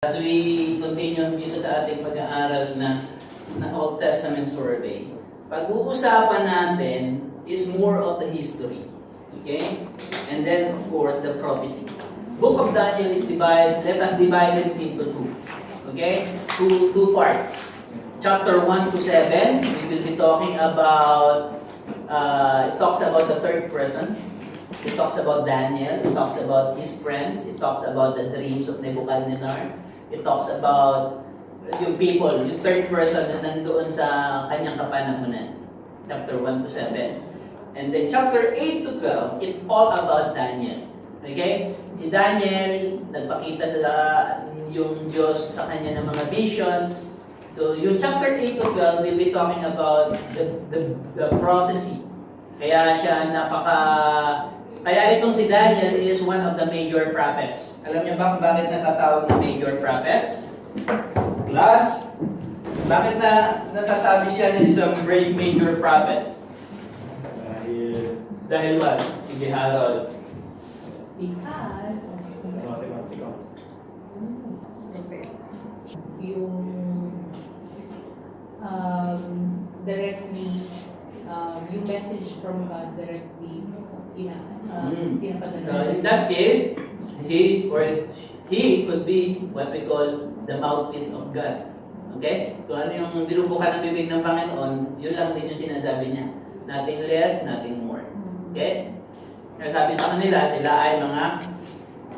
As we continue dito sa ating pag-aaral na Old Testament survey, pag-uusapan natin is more of the history. Okay? And then, of course, the prophecy. Book of Daniel is divided, let us divide it into two. Okay? Two parts. Chapter 1 to 7, we will be talking about, it talks about the third person. It talks about Daniel. It talks about his friends. It talks about the dreams of Nebuchadnezzar. It talks about yung people, yung third person na nandoon sa kanyang kapanahunan. Chapter 1 to 7. And then chapter 8 to 12, it's all about Daniel. Okay? Si Daniel, nagpakita sa yung Diyos sa kanya ng mga visions. So, yung chapter 8 to 12, we'll be talking about the prophecy. Kaya itong si Daniel is one of the major prophets. Alam niyo bakit natatawag na major prophets? Class, bakit nasasabi siya na isang great major prophets? Dahil what? Sige, Harold. Because yung directly yung message from God directly pinapadala. So in that case, he could be what we call the mouthpiece of God. Okay? So ano yung binubukan ng bibig ng Panginoon, yun lang din yung sinasabi niya. Nothing less, nothing more. Okay? Kaya sabi sa kanila, sila ay mga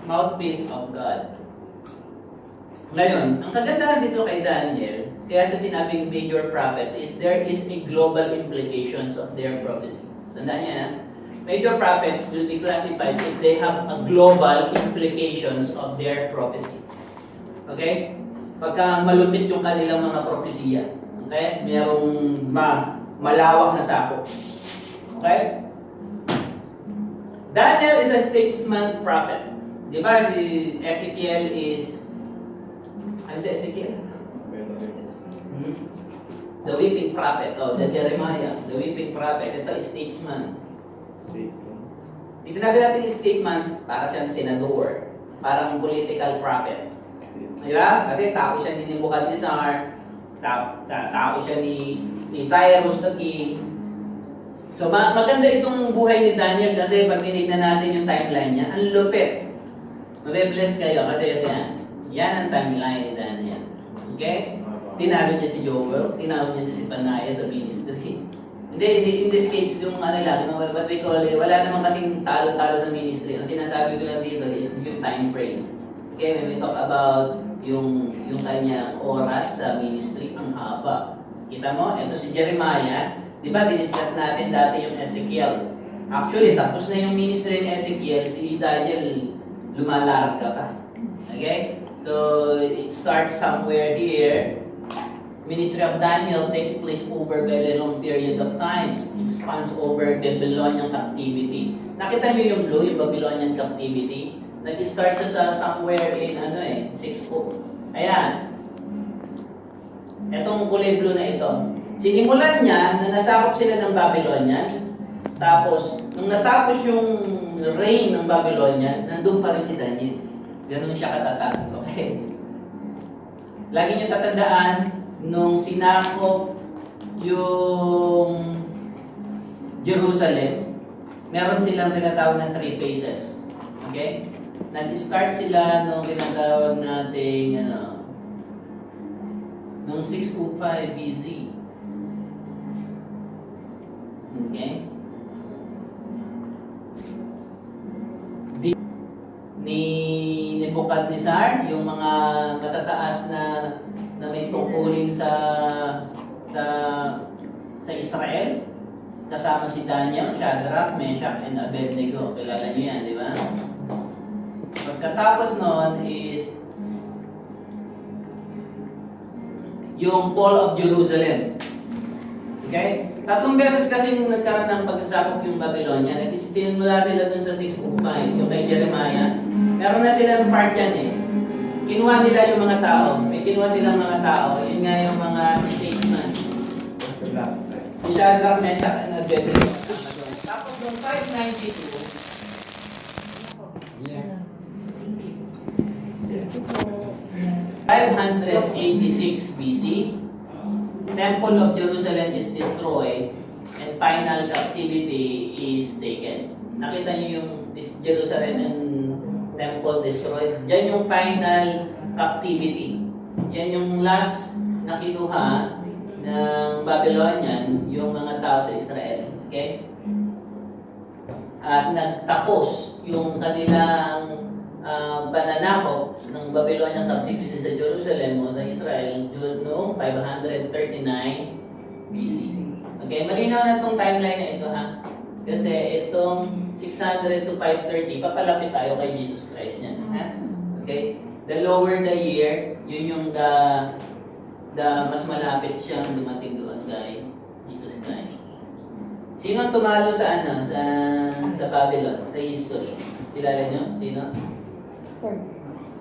mouthpiece of God. Ngayon, ang kagandahan dito kay Daniel, kaya sa sinabing major prophet, is there is a global implications of their prophecy. Tandaan niya, major prophets will be classified if they have a global implications of their prophecy. Okay? Pagka malupit yung kanilang mga propesiya. Okay? Merong malawak na sako. Okay? Daniel is a statesman prophet. Di ba si Ezekiel is... Ano si Ezekiel? The weeping prophet. Oh, the Jeremiah. The weeping prophet. Ito is statesman. Dito nabi natin statesman para siyang senador. Parang political prophet. Di ba? Kasi tao siya ni Nebuchadnezzar. Tao siya ni Cyrus the king. So maganda itong buhay ni Daniel kasi pag tinignan natin yung timeline niya, ang lupit. Mabe-bless kayo kasi yan. Yan ang timeline ni Daniel. Okay? Tinalo niya si Joel, tinalo niya si Panaya sa ministry. Hindi, in this case, yung ano lang, what we call it, wala naman kasing talo-talo sa ministry. Ang sinasabi ko lang dito is yung time frame. Okay, when we talk about yung kanyang oras sa ministry, ang haba. Kita mo, ito si Jeremiah, di ba, diniscuss natin dati yung Ezekiel. Actually, tapos na yung ministry ni Ezekiel, si Daniel, lumalarga pa. Okay? So, it starts somewhere here. Ministry of Daniel takes place over a very long period of time. It spans over Babylonian captivity. Nakita niyo yung blue, yung Babylonian captivity? Nag-start sa somewhere in 6 Ayan. Etong kulay blue na ito. Sinimulan niya na nasakop sila ng Babylonian. Tapos, nung natapos yung reign ng Babylonian, nandun pa rin si Daniel. Ganun siya katatag. Okay? Lagi niyo tatandaan, nung sinakop yung Jerusalem, meron silang tinatawag na 3 phases. Okay? Nag-start sila nung tinatawag natin, nung 605 BC. Okay? Ni Nebuchadnezzar, yung mga matataas na may tungkulin sa Israel, kasama si Daniel, Shadrach, Meshach, and Abednego. Kilala niyo yan, di ba? Pagkatapos nun is yung fall of Jerusalem. Okay? 3 beses kasi nagkaroon ng pagsasakop yung Babylonia. Nagsisimula sila dun sa 605, yung kay Jeremiah. Meron na silang part yan eh. Kinuha nila yung mga tao. May kinuha silang mga tao. Yun nga yung mga statesman. Si Shadrach, Meshach, and Abednego. Tapos noong 592, 586 BC, Temple of Jerusalem is destroyed and final captivity is taken. Nakita niyo yung Jerusalem and Temple destroyed? Yan yung final captivity. Yan yung last na kinuha ng Babylonian, yung mga tao sa Israel. Okay? At nagtapos yung kanilang pananakop ng Babylonian captivity sa Jerusalem o sa Israel noong 539 BC. Okay, malinaw na itong timeline na ito ha. Kasi itong 600 to 530, papalapit tayo kay Jesus Christ yan. Ha? Okay? The lower the year, yun yung mas malapit siyang dumating doon kay Jesus Christ. Sino ang tumalo sa sa Babylon, sa history? Kilala nyo? Sino?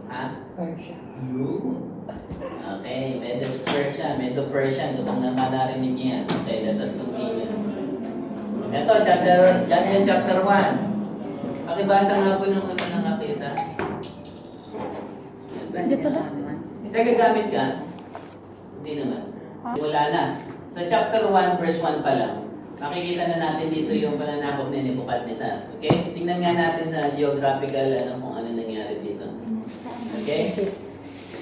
Ha? Persia. Okay, Medo-Persian. Kung naman narinig niya yan. Okay, let us continue. Ito, chapter 1. Pakibasa nga po nung ano nakakita. Dito ba? Nagagamit ka? Hindi naman. Wala na. Sa chapter 1, verse 1 pa lang, makikita na natin dito yung pananakop ni Nebuchadnezzar. Okay? Tingnan nga natin sa geographical kung ano nangyari dito. Okay?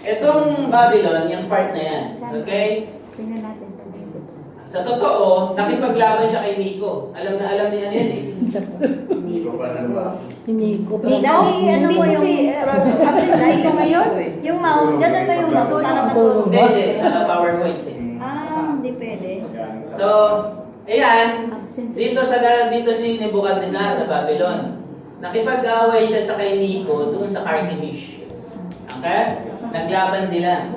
Itong Babylon, yung part na yan. Okay? Tingnan natin sa Sa totoo, nakipaglaban siya kay Nico. Alam na alam niya yan eh. Hindi ko. Dali, ano mo yung Dali ko ngayon? yung mouse, ganun ba yung mouse para matulog? Hindi. PowerPoint eh. Hindi pwede. So, ayan. Dito si Nebuchadnezzar sa Babylon. Nakipag-away siya sa kay Nico doon sa Carchemish. Okay? Naglaban sila.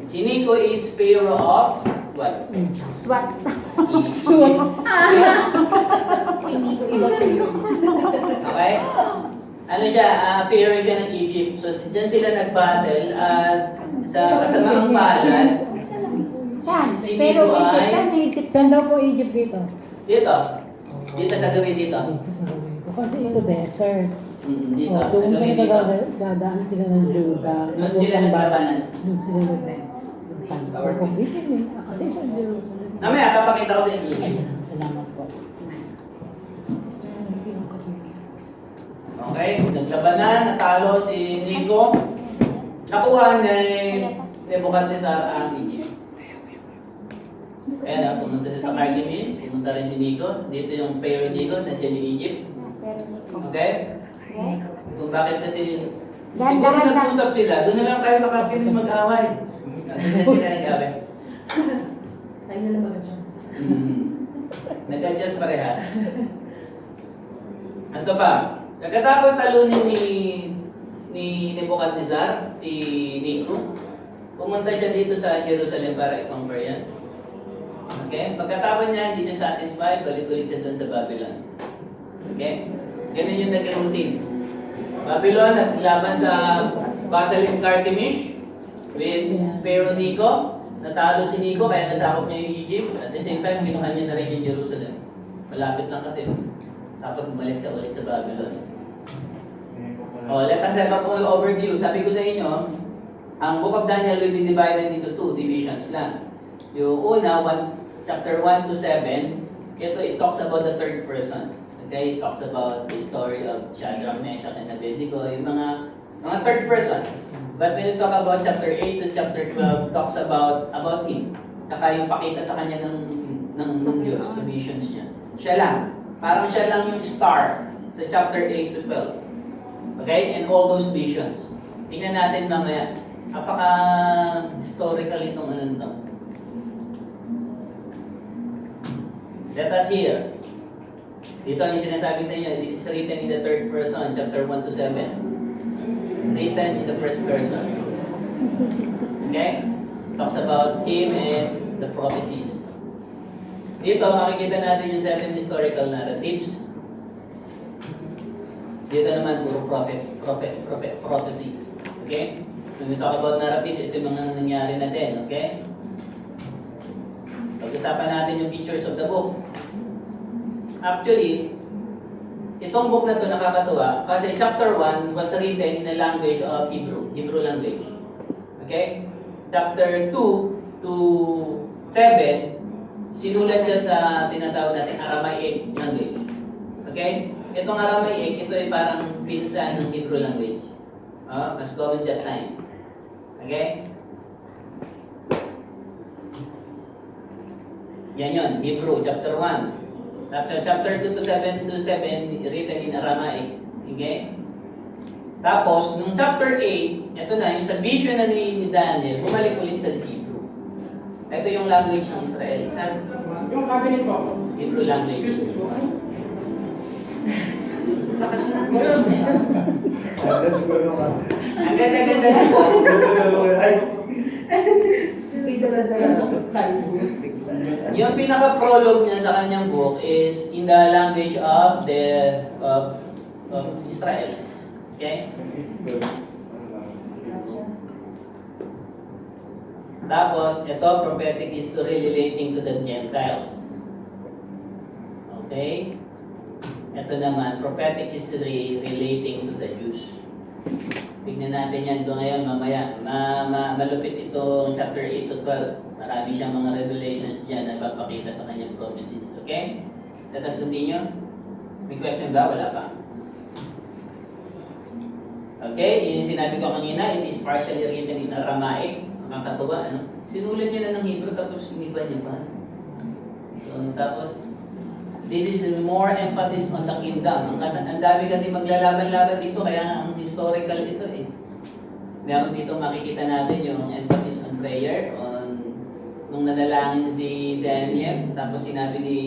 Si Nico is Pharaoh of what? SWAT. Hindi ko iba sa iyo. Okay? Ano siya? Pharaoh siya ng Egypt. So, dyan sila nag-battle at sa kasamaang palad, Saan? si Pero Nico Egypt ay... yan, Egypt. Saan daw po Egypt dito? Dito. Dito sa gawin dito. Kasi ito desert. Dito. O, Sa doon gawin pa dito. dadaan sila ng Juda. Doon sila naglabanan. Doon sila nag-dance. Kasi sa Jerusalem. Mamaya, papakita ko sa inyo. Salamat po. Okay, naglabanan, natalo si Nico. Nakuha ni Nebuchadnezzar ang Egypt. Kaya na, pumunta siya sa Carchemish, pumunta rin si Nico. Dito yung Pharaoh Nico, nandiyan yung Egypt. Okay? Kung bakit kasi, siguro nag-usap sila, doon na lang tayo sa Carchemish mag-away. Doon na sila nag-away. Tayo na lang mag-adjust. Nag-adjust parehas. Ano pa? Pagkatapos talunin ni Nebuchadnezzar, si Nico, pumunta siya dito sa Jerusalem para i-conquer yan. Okay? Pagkatapos niya, hindi siya satisfied, balik-ulit siya doon sa Babylon. Okay? Ganun yung naging routine. Babylon at laban sa battle in Carchemish with Pharaoh Nico. Natalo si Nico kaya nasakop niya yung Egypt. At the same time, binuhan niya na rin yung Jerusalem. Malapit lang kasi. Tapos bumalik siya ulit sa Babylon. Let us have a full overview. Sabi ko sa inyo, ang Book of Daniel will be divided into 2 divisions lang. Yung una, chapter 1 to 7, it talks about the third person. Okay, it talks about the story of Shadrach, Meshach, and Abednego, yung mga third persons. But when you talk about chapter 8 to chapter 12, talks about him. Saka yung pakita sa kanya ng Diyos, sa visions niya. Siya lang. Parang siya lang yung star sa chapter 8 to 12. Okay? And all those visions. Tingnan natin mamaya. Historical itong ano nito. Let us hear. Dito ang sinasabi sa inyo, it is written in the third person, chapter 1 to 7. Written in the first person. Okay? Talks about him and the prophecies. Dito, makikita natin yung 7 historical narratives. Dito naman, puro prophecy. Okay? When we talk about narrative, ito yung mga nangyari natin. Okay? Pag-usapan natin yung features of the book. Actually, itong book na to nakakatuwa kasi chapter 1 was written in the language of Hebrew language. Okay? Chapter 2 to 7, sinulat siya sa tinatawag natin Aramaic language. Okay? Itong Aramaic, ito ay parang pinsan ng Hebrew language. Mas common that time. Okay? Yan yun, Hebrew, chapter 1. Chapter 2 to 7 written in Aramaic. Okay? Tapos, nung chapter 8, ito na, yung sa vision na ni Daniel, bumalik ulit sa Hebrew. Ito yung language ng Israel. Yung cabinet ko. Hebrew language. Excuse me po. Ay. Lakas na. That's ko naman. Ang ganda-ganda nito. Ay. Yung pinaka-prologue niya sa kanyang book is in the language of Israel. Okay? Tapos, ito, prophetic history relating to the Gentiles. Okay? Ito naman, prophetic history relating to the Jews. Tignan natin yan doon ngayon, mamaya. Malupit ito, chapter 8 to 12. Marami siyang mga revelations dyan na ipapakita sa kanyang promises. Okay? Let us continue. May question ba? Wala pa. Okay, yung sinabi ko kanina, it is partially written in Aramaic. Nakakatuwa, ano? Sinulat niya na ng Hebrew, tapos iniba niya pa. So, tapos, this is more emphasis on the kingdom. Ang dami kasi maglalaban-laban dito, kaya ang historical ito eh. Meron dito makikita natin yung emphasis on prayer, on nung nanalangin si Daniel, tapos sinabi ni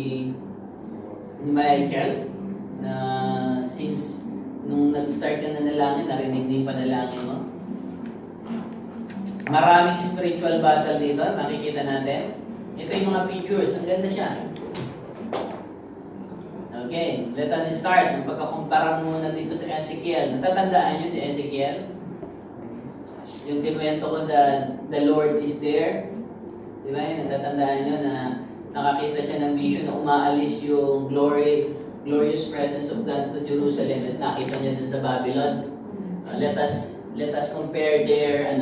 Michael na since nung nag-start ka nanalangin, narinig na yung panalangin mo. Maraming spiritual battle dito, makikita natin. Ito yung mga pictures, ang ganda siya. Okay, let us start. Magpagkakumpara muna dito sa Ezekiel. Natatandaan niyo si Ezekiel? Yung kinuwento ko the Lord is there. Di ba? Natatandaan niyo na nakakita siya ng vision na umaalis yung glorious presence of God to Jerusalem at nakita niya dun sa Babylon. Let us compare their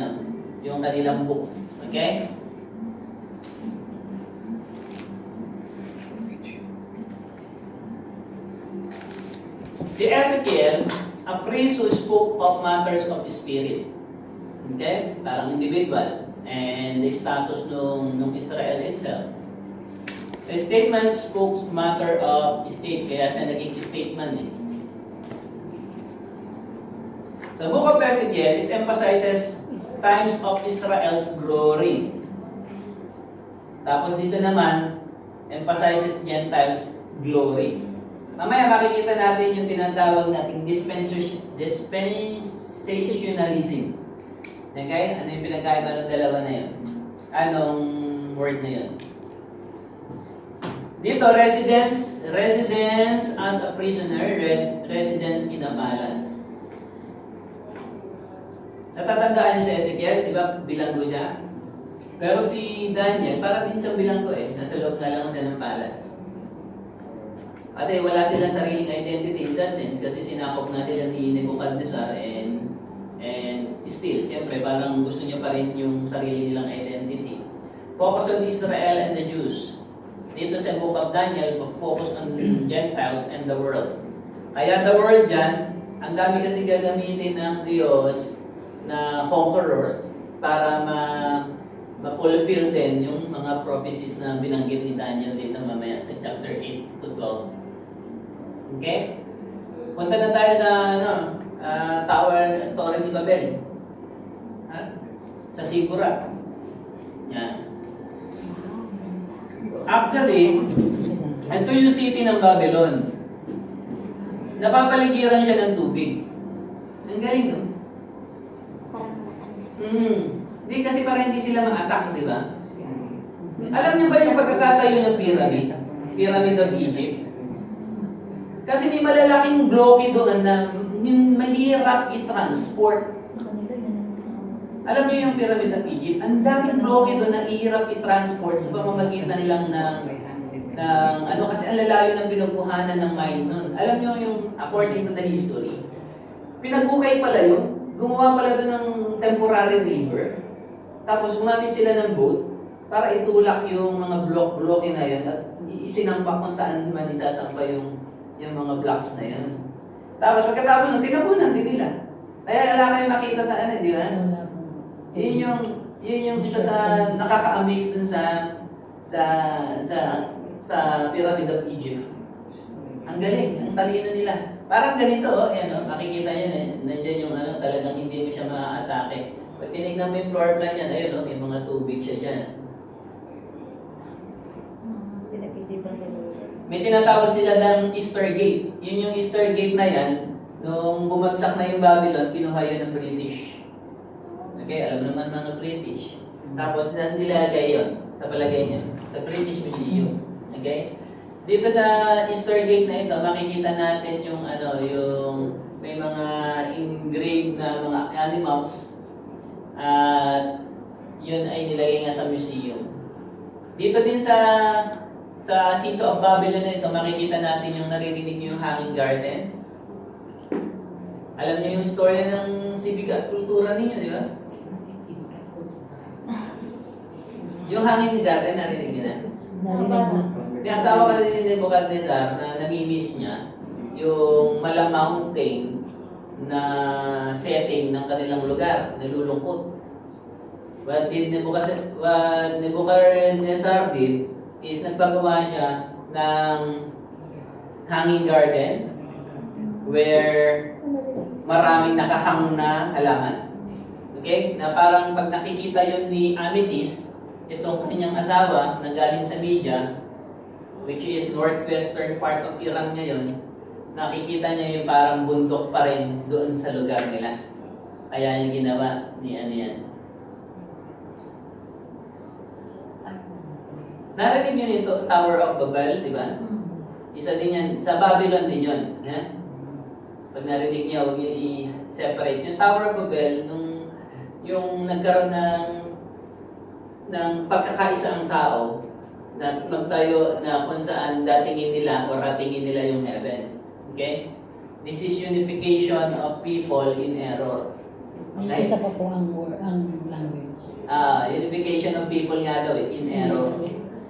yung kanilang book. Okay? Si Ezekiel, a priest who spoke of matters of spirit. Okay? Parang individual. And the status nung Israel itself. The statement spoke matter of state, kaya siya naging statement eh. Sa book of Ezekiel, it emphasizes times of Israel's glory. Tapos dito naman, emphasizes Gentiles' glory. Mamaya makikita natin yung tinatawag nating dispensationalism. Okay? Ano yung pinagkaiba ng dalawa na yun? Anong word na yun? Dito, residence as a prisoner, residence in a palace. Natatandaan niyo si Ezekiel, di ba? Bilanggo siya. Pero si Daniel, para din siyang bilanggo eh. Nasa loob nga lang siya ng palace. Kasi wala silang sariling identity in that sense. Kasi sinakop na sila ni Nebuchadnezzar and still, siyempre, parang gusto niya pa rin yung sarili nilang identity. Focus on Israel and the Jews. Dito sa book of Daniel, focus on Gentiles and the world. Kaya the world dyan, ang dami kasi gagamitin ng Diyos na conquerors para ma-fulfill din yung mga prophecies na binanggit ni Daniel dito mamaya sa chapter 8 to 12. Okay? Punta na tayo sa Torre ni Babel. Sa Sigura. Yan. Actually, ito yung city ng Babylon. Napapaligiran siya ng tubig. Ang galing, no? Hindi kasi para hindi sila ma-attack, di ba? Alam niyo ba yung pagkakatayo ng pyramid? Pyramid of Egypt? Kasi may malalaking bloke doon na mahirap i-transport. Alam niyo yung Pyramid of Egypt? Ang daming bloke doon na ihirap i-transport sa pamamagitan lang ng kasi ang lalayo ng pinagkuhanan ng mine nun. Alam niyo yung according to the history, pinagbukay pala yun. Gumawa pala doon ng temporary river Tapos gumamit sila ng boat para itulak yung mga block-blocking na yun at isinampak kung saan man isasampa yung mga blocks na yun. Tapos pagkatapos ng tinabunan din nila. Kaya wala kayong makita sa ano, di ba? Wala po. Yun yung isa sa nakaka-amaze dun sa Pyramid of Egypt. Ang galing, ang talino nila. Parang ganito, makikita yan nandiyan yung talagang hindi mo siya ma-atake. Pag tinignan mo yung floor plan yan, ayun, may mga tubig siya dyan. Pinag-isipan nila. May tinatawag sila ng Easter Gate. Yun yung Easter Gate na yan, nung bumagsak na yung Babylon, kinuha yan ng British. Okay, alam naman mga British. Tapos nilagay yun, sa palagay niya, sa British Museum. Okay? Dito sa Easter Gate na ito, makikita natin yung yung may mga engraved na mga animals at yun ay nilagay nga sa museum. Dito din sa City of Babylon na ito, makikita natin yung naririnig niyo yung hanging garden. Alam niyo yung story ng civic at kultura ninyo, di ba? Yung hanging garden, narinig niyo na? Narinig. Yung asawa kasi ni Nebuchadnezzar na namimiss niya yung mountain na setting ng kanilang lugar, nalulungkot. What Nebuchadnezzar did is nagpagawa siya ng hanging garden where maraming nakahang na halaman. Okay? Na parang pag nakikita yun ni Amethyst, itong kanyang asawa na galing sa Media, which is northwestern part of Iran ngayon, nakikita niya yung parang bundok pa rin doon sa lugar nila. Kaya yung ginawa ni yan. Narinig niyo nito, Tower of Babel, di ba? Isa din yan, sa Babylon din yun. Pag narinig niya, huwag niyo i-separate. Yung Tower of Babel, yung nagkaroon ng pagkakaisa ang tao, na magtayo na kung saan datingin nila o ratingin nila yung heaven. Okay? This is unification of people in error. Okay? Isa pa po ang language. Unification of people nga daw in error.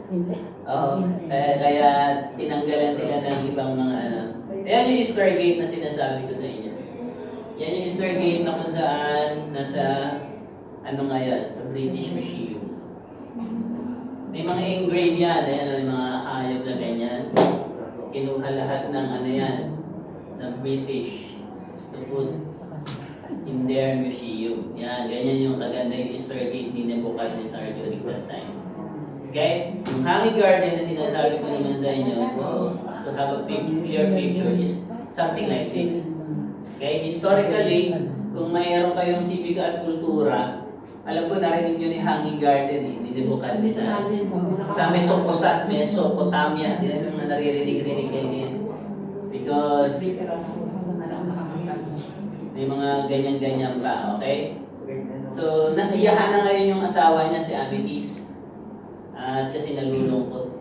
Hindi. Oo. Kaya tinanggalan sila ng ibang mga Ayan yung Easter Gate na sinasabi ko sa inyo. Yan yung Easter Gate na kung saan nasa ngayon, sa British Museum. May mga engrave yan, may mga hayop na ganyan. Kinuha lahat ng ng British to put in their museum. Yan, ganyan yung kaganda yung Easter Gate ni Nebuchadnezzar during that time. Okay? Yung hanging garden na sinasabi ko naman sa inyo, to have a clear picture is something like this. Okay? Historically, kung mayroon kayong sibika at kultura, alam ko narinig nyo ni hanging garden ni Nebuchadnezzar. Sa Mesopotamia, hindi na yung naririnig-rinig kayo din. Because may mga ganyan-ganyan pa, okay? So, nasiyahan na ngayon yung asawa niya, si Amethyst. At kasi nalulungkot.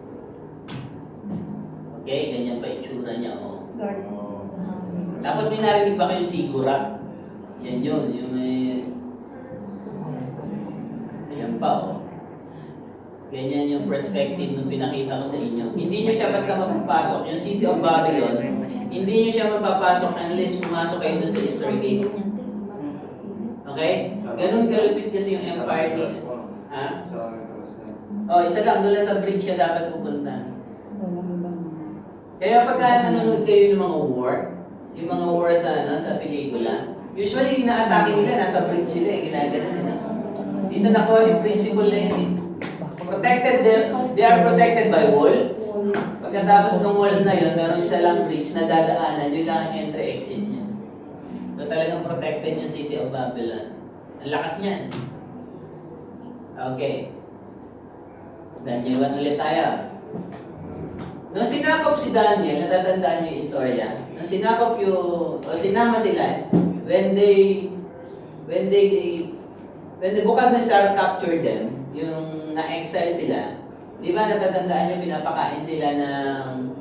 Okay, ganyan pa itsura niya, Tapos may narinig ba kayo sigura? Yan yun, yung may Ayan pa, Ganyan yung perspective nung pinakita ko sa inyo. Hindi nyo siya basta mapapasok. Yung City of Babylon, hindi nyo siya mapapasok unless pumasok kayo dun sa Easter Gate. Okay? Ganun kalupit kasi yung empire dito. Ha? Isa lang. Doon lang sa bridge siya dapat pupunta. Kaya pagka nanonood kayo ng mga war, yung mga war sa pelikula, usually inaatake nila, nasa bridge sila, ginagana nila. Dito nakuha yung principle na yun. They are protected by walls. Pagkatapos ng walls na yun, meron isa lang bridge na dadaanan, yun lang ang entry-exit niya. So talagang protected yung City of Babylon. Ang lakas niyan. Okay. Daniel 1 ulit tayo. Nung sinakop si Daniel, natatandaan niyo yung istorya. Nung sinakop sinama sila, when Nebuchadnezzar captured them, yung na-exile sila, di ba natatandaan niyo, pinapakain sila ng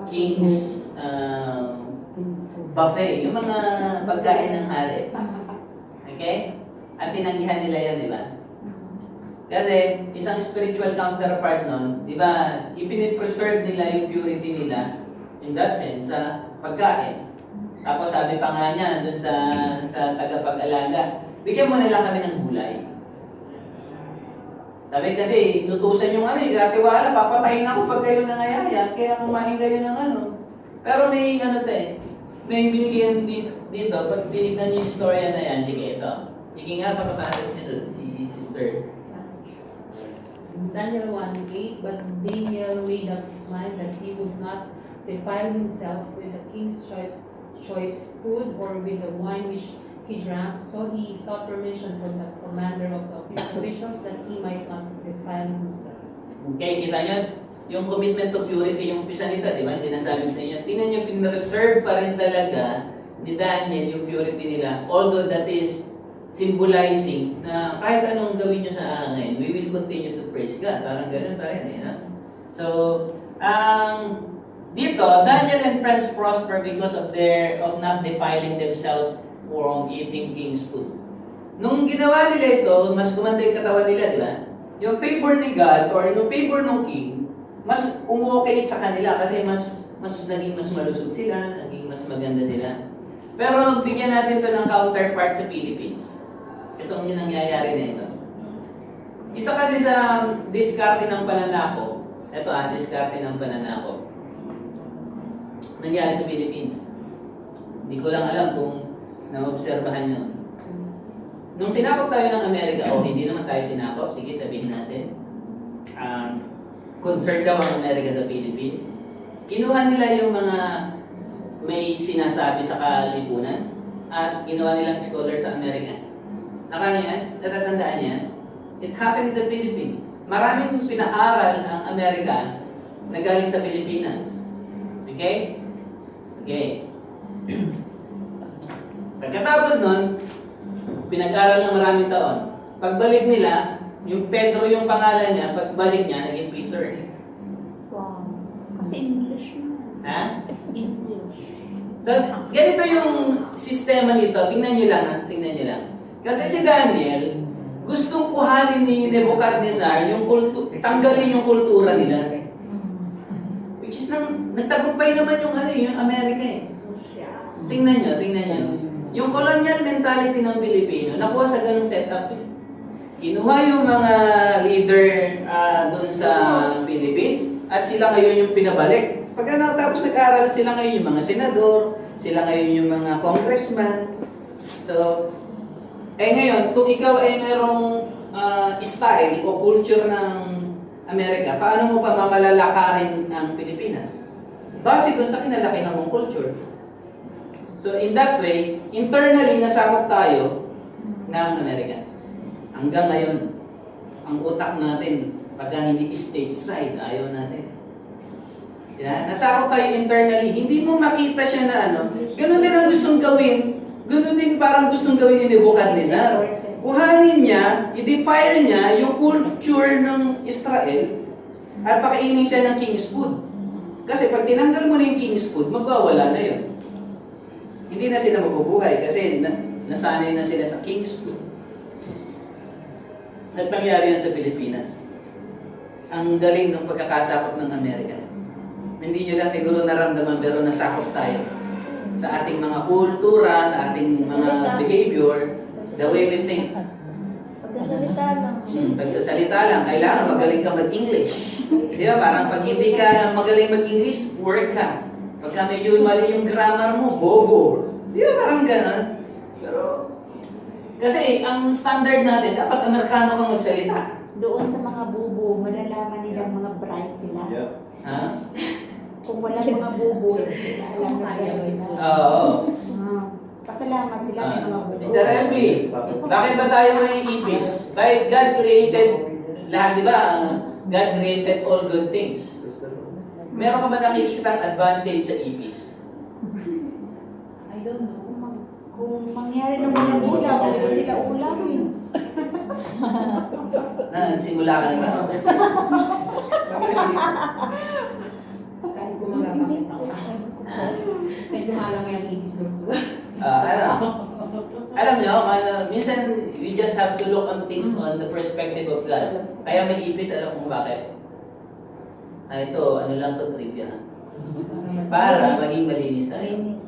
king's buffet, yung mga pagkain ng hari. Okay? At tinanggihan nila yan, di ba? Kasi isang spiritual counterpart nun, di ba, ipinipreserve nila yung purity nila in that sense sa pagkain. Tapos sabi pa nga niya dun sa tagapag-alaga, bigyan mo na lang kami ng gulay. Sabi kasi, inutusan yung tiwala, papatayin ako pag kayo nangayaya, kaya kumain kayo ng ano. Pero may may binigyan dito, pag tinignan niyo yung storya na yan, sige ito. Sige nga, papapatas niyo doon, si sister. Daniel 1:8, but Daniel made up his mind that he would not defile himself with the king's choice food or with the wine which he drank, so he sought permission from the commander of the officials that he might not defile himself. Okay, kita niyo? Yung commitment to purity, yung umpisa nito, di ba? Sinasabi ko sa inyo. Tingnan niyo, pinreserve pa rin talaga ni Daniel yung purity nila. Although that is symbolizing na kahit anong gawin nyo sa akin, we will continue to praise God. Parang ganun pa rin, So, dito, Daniel and friends prosper because of not defiling themselves from eating king's food. Nung ginawa nila ito, mas gumanda yung katawan nila, di ba? Yung favor ni God or yung favor ng king, mas umokay sa kanila kasi naging mas malusog sila, naging mas maganda sila. Pero bigyan natin to ng counterpart sa Philippines. Itong yung nangyayari na ito. Isa kasi sa diskarte ng pananakop, diskarte ng pananakop, nangyari sa Philippines. Hindi ko lang alam kung naobserbahan nyo. Nung sinakop tayo ng Amerika, hindi naman tayo sinakop, sige sabihin natin, concerned daw ang Amerika sa Philippines. Kinuha nila yung mga may sinasabi sa kalipunan at ginawa nilang scholar sa Amerika. Natatandaan yan? It happened in the Philippines. Maraming pinaaral ang Amerika na galing sa Pilipinas. Okay? Okay. Pagkatapos nun, pinag-aral ng maraming taon. Pagbalik nila, yung Pedro yung pangalan niya, pagbalik niya, naging Peter. Wow. Kasi English na. Ha? English. So, ganito yung sistema nito. Tingnan nyo lang, tingnan nyo lang. Kasi si Daniel, gustong kuhanin ni Nebuchadnezzar yung tanggalin yung kultura nila. Which is, nagtagumpay naman yung yung Amerika eh. Tingnan nyo. Yung colonial mentality ng Pilipino, nakuha sa ganung setup eh. Kinuha yung mga leader doon sa Philippines at sila ngayon yung pinabalik. Pag natapos nag-aral, sila ngayon yung mga senador, sila ngayon yung mga congressman. So, ngayon, kung ikaw ay merong style o culture ng Amerika, paano mo pa mamalalakarin ang Pilipinas? Base doon sa kinalakihan mong culture. So, in that way, internally, nasakop tayo ng Amerika. Hanggang ngayon, ang utak natin, pagka hindi stateside, ayaw natin. Nasakop tayo internally, hindi mo makita siya na ganun din ang gustong gawin, ganun din parang gustong gawin ni Nebuchadnezzar. Kuhanin niya, i-defile niya yung culture ng Israel at pakainin siya ng king's food. Kasi pag tinanggal mo na yung king's food, magwawala na yun. Hindi na sila mabubuhay kasi nasanay na sila sa king's food. Nagpangyari yan sa Pilipinas. Ang galing ng pagkakasakop ng Amerika. Hindi nyo lang siguro naramdaman pero nasakop tayo sa ating mga kultura, sa ating mga behavior, the way we think. Pagsasalita lang. Pagsasalita lang, kailangan magaling ka mag-English. Di ba? Parang pag hindi ka magaling mag-English, work ka. Pagka medyo mali yung grammar mo, bobo. Di ba? Parang gano'n. Pero, kasi ang standard natin, dapat Amerikano kang magsalita. Doon sa mga bubo, malalaman nilang mga bright sila. Yep. Ha? Kung walang mga bubo, sila alam na bright sila. Oo. Pasalamat sila may mga bubo. Mr. Elby, bakit ba tayo may ipis? Kahit God created lahat, di ba? God created all good things. Meron ka ba nakikitang advantage sa ipis? I don't know. Kung mangyari naman na bigla, wala ba sila ulam? Nagsimula ka na ba? Kahit gumagapakit ako. Medyo halang yung ibis doon. Ano? Alam nyo, minsan we just have to look on things on the perspective of God. Kaya may ipis, alam mo bakit? Ito, ano lang to trivia. Para maging malinis tayo. Linis.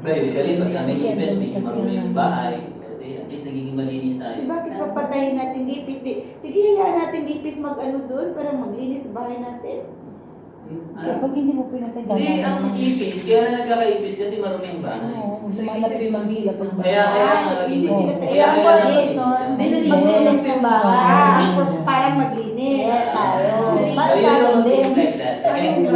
Pero usually, pagka may ipis, may marumi yung bahay. So, at least nagiging malinis tayo. Bakit papatayin natin ipis? Sige, hayaan natin ipis mag-ano doon para maglinis bahay natin. Kapag hindi mo pinatay, Hindi, ang ipis, kaya na nagkakaipis kasi marumi yung bahay. Oo, So, sumalat hindi maglinis ng Kaya hindi sila kaya maglinis. Maglinis ng bahay. Parang maglinis. Yes, tayo. So, Para you sa akin know din. things like that. Okay?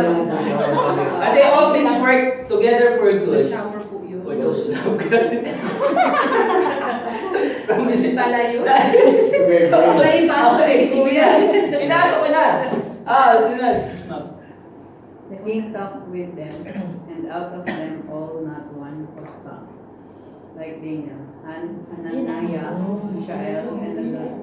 Kasi all things work together for good. shower po yun. For those who love God. Promise Talayo. Okay, okay, sige yan. Pinasok ko na. Sunod. The king talked with them, and out of them all not one was found. Like Daniel, Hananiah, Mishael, and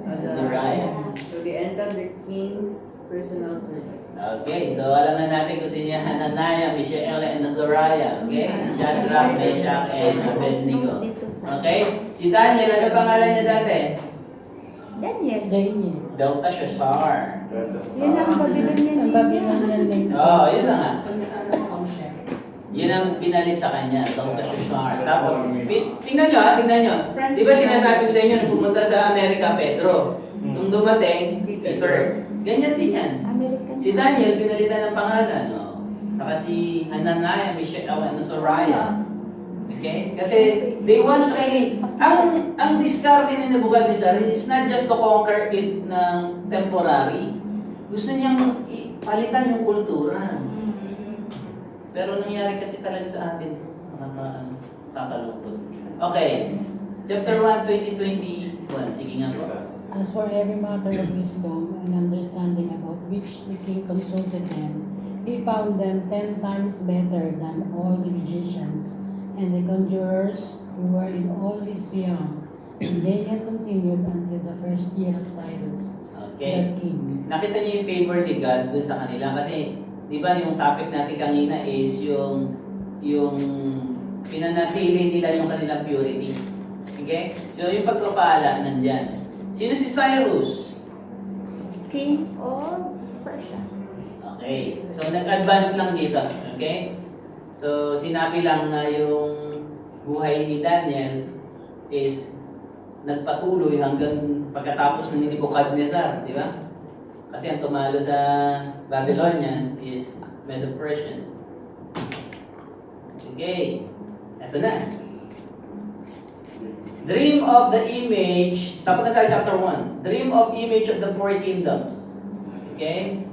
Azariah. So they entered the king's personal service. Okay, so alam na natin kung sino yung Hananiah, Mishael, and Azariah. Okay? Shadrach, Meshach, and Abednego. Okay? Si Daniel, ano pangalan niya dati? Daniel. Daniel. Belteshazzar. Yun ang Babylonian. Ang Babylonian name. Oo, yun na nga. Ang chef. Yun ang pinalit sa kanya, Belteshazzar. Tapos, tingnan nyo tingnan nyo. Di ba sinasabi ko sa inyo, nung pumunta sa Amerika, Pedro. Nung dumating, Peter. Ganyan din yan. American. Si Daniel, pinalitan ng pangalan. No? Saka si Hananiah, Mishael, and Azariah. Okay? Kasi they want really, ang discard ni Nebuchadnezzar is not just to conquer it ng temporary. Gusto niyang palitan yung kultura. Pero nangyari kasi talaga sa atin, kakalungkot. Okay. Chapter 1, 2021. Sige nga po. As for every matter of wisdom and understanding about which the king consulted them, he found them 10 times better than all the magicians and the conjurers who were in all his realm. And Daniel continued until the first year of Cyrus, Okay. the king. Nakita niyo yung favor ni God dun sa kanila kasi, di ba yung topic natin kanina is yung pinanatili nila yung kanilang purity. Okay? So yung pagpapala nandyan. Sino si Cyrus? King of Persia. Okay. So nag-advance lang dito. Okay? So sinabi lang na yung buhay ni Daniel is nagpatuloy hanggang pagkatapos ng Nebuchadnezzar, di ba? Kasi ang tumalo sa Babylonian is Medo-Persian. Okay. Ito na. Dream of the image, tapos na sa chapter 1. Dream of image of the four kingdoms. Okay?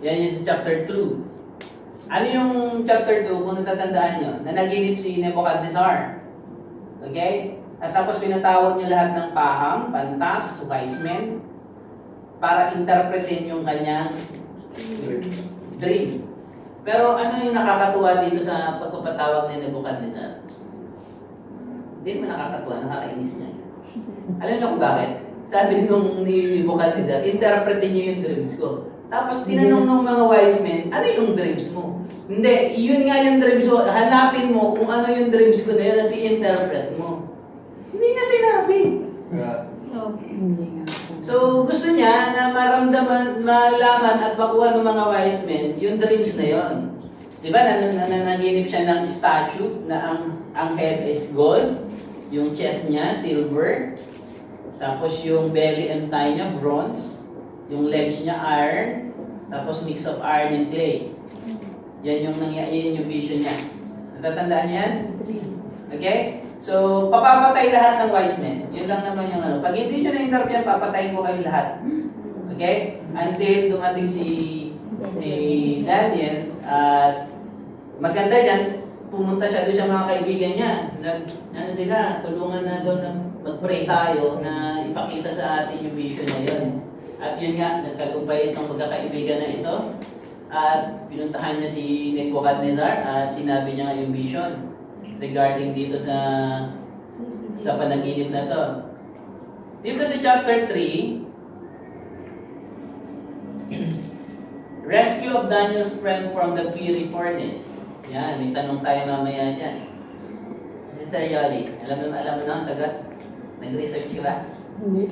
Yan yung sa chapter 2. Ano yung chapter 2 kung natatandaan nyo? Na naginip si Nebuchadnezzar. Okay? At tapos pinatawag niya lahat ng pahang, pantas, wise men, para interpretin yung kanyang dream. Pero ano yung nakakatuwa dito sa pagpapatawag ni Nebuchadnezzar? Hindi naman nakakatuwa, nakakainis niya. Alam niyo kung bakit? Sabi nung ni Nebuchadnezzar, interpretin niyo yung dreams ko. Tapos tinanong ng mga wise men, ano yung dreams mo? Hindi, yun nga yung dreams ko. Hanapin mo kung ano yung dreams ko na yun at i-interpret mo. Hindi niya sinabi. Hindi nga po. So, gusto niya na maramdaman, malaman at makuha ng mga wise men yung dreams na yon. Diba, nanaginip siya ng statue na ang head is gold, yung chest niya, silver, tapos yung belly and thigh niya, bronze, yung legs niya, iron, tapos mix of iron and clay. Yan yung vision niya. Natatandaan yan? Okay? So, papapatay lahat ng wise men. Yun lang naman yung ano. Pag hindi nyo na-interpret yan, papatayin ko kayo lahat. Okay? Until dumating si Daniel. At maganda yan, pumunta siya doon sa mga kaibigan niya. Ano sila, tulungan na doon na mag-pray tayo na ipakita sa atin yung vision na yun. At yun nga, nagtagumpay itong magkakaibigan na ito. At pinuntahan niya si Nebuchadnezzar at sinabi niya yung vision regarding dito sa panaginip na to. Dito sa chapter 3, rescue of Daniel's friend from the fiery furnace. Yan, may tanong tayo mamaya dyan. Sister Yoli, alam mo na ang sagot? Nag-research ka ba? Hindi.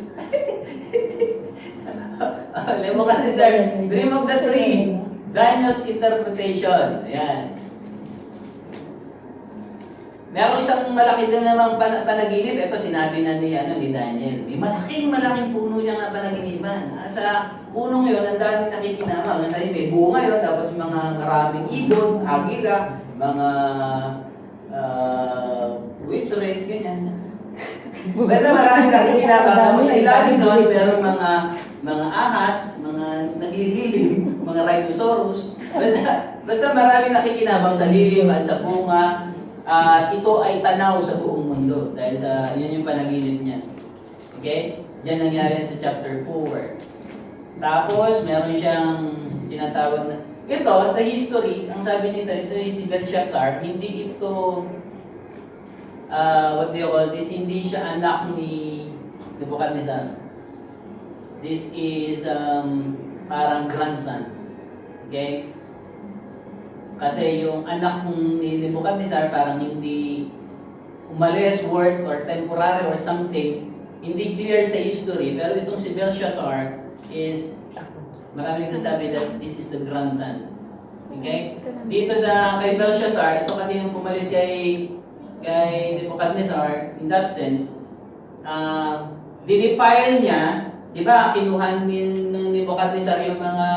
Nebuchadnezzar, dream of the tree. Daniel's interpretation. Ayan. Merong isang malaki din namang panaginip. Ito sinabi na ni Daniel. May malaking puno siyang napanaginipan. Sa punong yun, ang daming nakikinamang. Kasi may bunga yun, tapos mga maraming ibon, agila, mga witret, ganyan. Basta maraming nakikinamang. Tapos sa ilalim nun, merong mga ahas, mga naglililim, mga rhinoceros. Basta maraming nakikinabang sa lilim at sa bunga. At ito ay tanaw sa buong mundo dahil sa yan yung panaginip niya. Okay? Diyan nangyari sa chapter 4. Tapos meron siyang tinatawag na ito sa history, ang sabi nito, ito yung si Belshazzar, hindi ito what do you call this? Hindi siya anak ni Nebuchadnezzar. This is parang grandson. Okay? Kasi yung anak ni Nebuchadnezzar parang hindi umalis, work, or temporary or something, hindi clear sa history. Pero itong si Belshazzar is, maraming nagsasabi that this is the grandson. Okay? Dito sa kay Belshazzar, ito kasi yung pumalit kay Nebuchadnezzar, in that sense, dinefile niya, di ba, kinuhan ni Nebuchadnezzar yung mga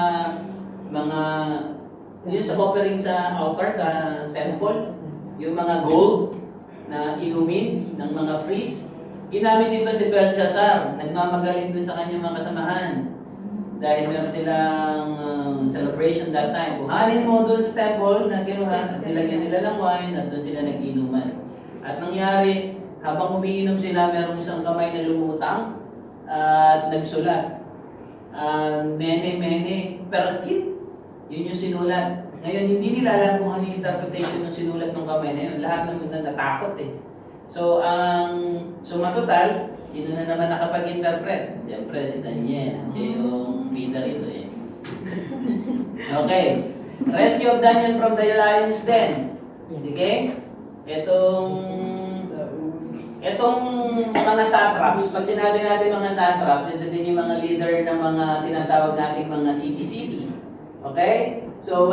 yung sa offering sa altar, sa temple, yung mga gold na inumin ng mga priest, ginamit dito si Belshazzar, nagmamagaling dun sa kanyang mga kasamahan. Dahil meron silang celebration that time. Kuhanin mo dun sa temple na kinuha at nilagyan nila ng wine at dun sila nag-inuman. At nangyari, habang umiinom sila, merong isang kamay na lumutang at nagsulat. Mene, perkit. Yun yung sinulat. Ngayon, hindi nila alam kung ano yung interpretation ng sinulat ng kamay na yun. Lahat ng mundo natakot eh. So, suma total, sino na naman nakapag-interpret? Siyempre, si Daniel. Siya yung bida rito eh. Okay. Rescue of Daniel from the lion's den. Okay? Itong mga satraps, pag sinabi natin mga satraps, ito din yung mga leader ng mga tinatawag nating mga city-city. Okay? So,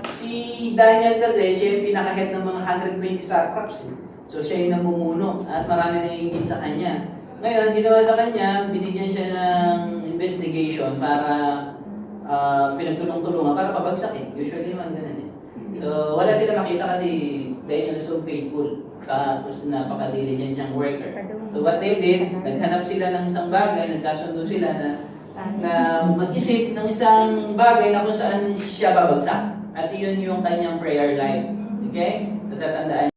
si Daniel kasi, siya yung pinaka-head ng mga 120 satraps. So, siya yung namumuno at marami na hingin sa kanya. Ngayon, ginawa sa kanya, binigyan siya ng investigation para pinagtulong-tulungan, para pabagsakin. Usually naman ganun eh. So, wala sila makita kasi Daniel is so faithful. Tapos napaka-diligent siyang worker. So, what they did, naghanap sila ng isang bagay, nagkasundo sila na mag-isip ng isang bagay na kung saan siya babagsak. At iyon yung kanyang prayer life. Okay? Natatandaan